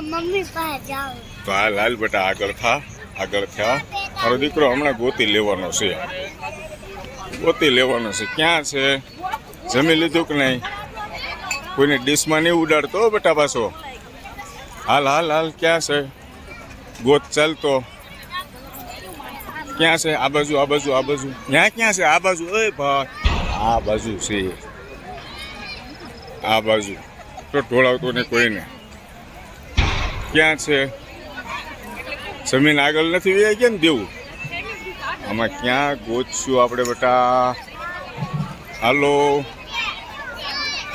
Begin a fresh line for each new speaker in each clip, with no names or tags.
mummy પાસે જાવ
તો હાલ હાલ બેટા આગળ થા મારો દીકરો હમણાં ગોતી લેવાનો છે ક્યાં છે જમી લીધું કે નહીં કોઈને ડીશમાં નહીં ઉડાડતો બેટા પાછો હાલ હાલ હાલ ક્યાં છે ગોત ચાલતો ક્યાં છે આ બાજુ ત્યાં ક્યાં છે આ બાજુ એ ભાઈ આ બાજુ છે આ બાજુ તો ઢોળાવતો ને કોઈને ક્યાં છે જમીન આગળ નથી વહી ગયા ને દેવું આમાં ક્યાં ગોતશું આપણે બેટા હાલો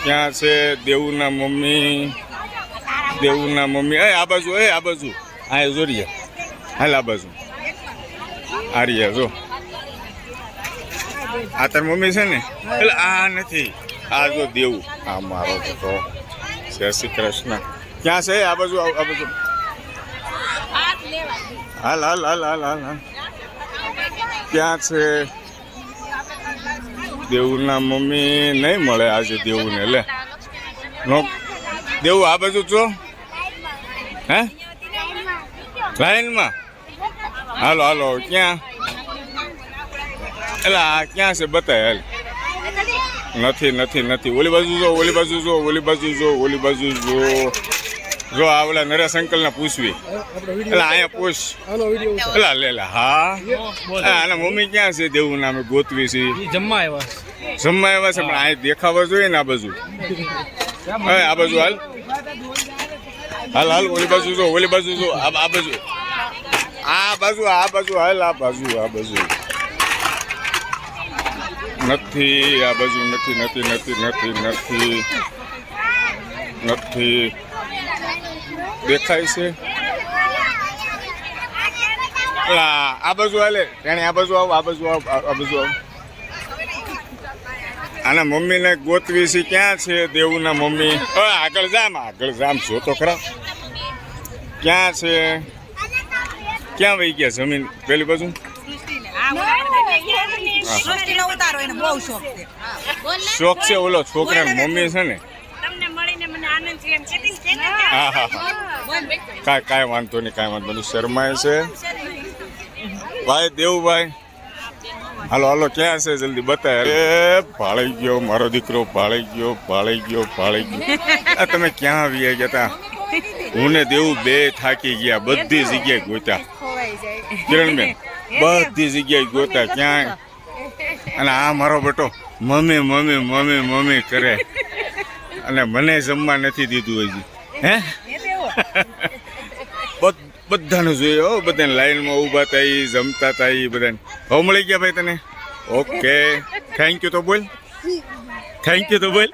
ક્યાં છે દેવુના મમ્મી આ બાજુ આ જોરીએ હાલ આ બાજુ આ રહ્યા જો આ તાર મમ્મી છે ને એટલે આ નથી આ જો દેવું આ મારો બેટો જય શ્રી કૃષ્ણ ક્યાં છે આ બાજુ હાલ ક્યાં છે દેવુના મમ્મી નહીં મળે આજે દેવુને લે નો દેવું આ બાજુ જો હે લાઈનમાં હાલો ક્યાં એટલે આ ક્યાં છે બતાય હાલ નથી ઓલી બાજુ જો જો આવડા નરેશ અંકલ ને પૂછવી એટલે અહીંયા પૂછ એટલે લે હા આના મમ્મી ક્યાં છે દેવું નામે ગોતવી છે જમવા આવ્યા છે પણ અહીંયા દેખાવા જોઈએ ને આ બાજુ હાલ ઓલી બાજુ જો આ બાજુ હાલ આ બાજુ નથી આ બાજુ નથી દેખાય છે આ બાજુ હાલે તેને આ બાજુ આવ આના મમ્મીને ગોતવી છે ક્યાં છે દેવુના મમ્મી આગળ જામ જો તો ખરા ક્યાં છે ક્યાં વહી ગયા જમીન પેલી બાજુ શોખ છે ઓલો છોકરાની મમ્મી છે ને હા કાંઈ વાંધો નહીં શરમાય છે ભાઈ દેવુભાઈ હાલો ક્યાં છે જલ્દી બતાય અરે ભાળી ગયો મારો દીકરો ભાળી ગયો તમે ક્યાં આવી ગયા હતા હું ને દેવું બે થાકી ગયા બધી જગ્યાએ ગોત્યા કિરણબેન બધી જગ્યાએ ગોતા ક્યાંય અને આ મારો બેટો મમ્મી કરે અને મને જમવા નથી દીધું હજી હે બધાને જોયું બધાને લાઈનમાં ઊભા હતા જમતા હતા બધાને હવે મળી ગયા ભાઈ તને ઓકે થેન્ક યુ તો બોલ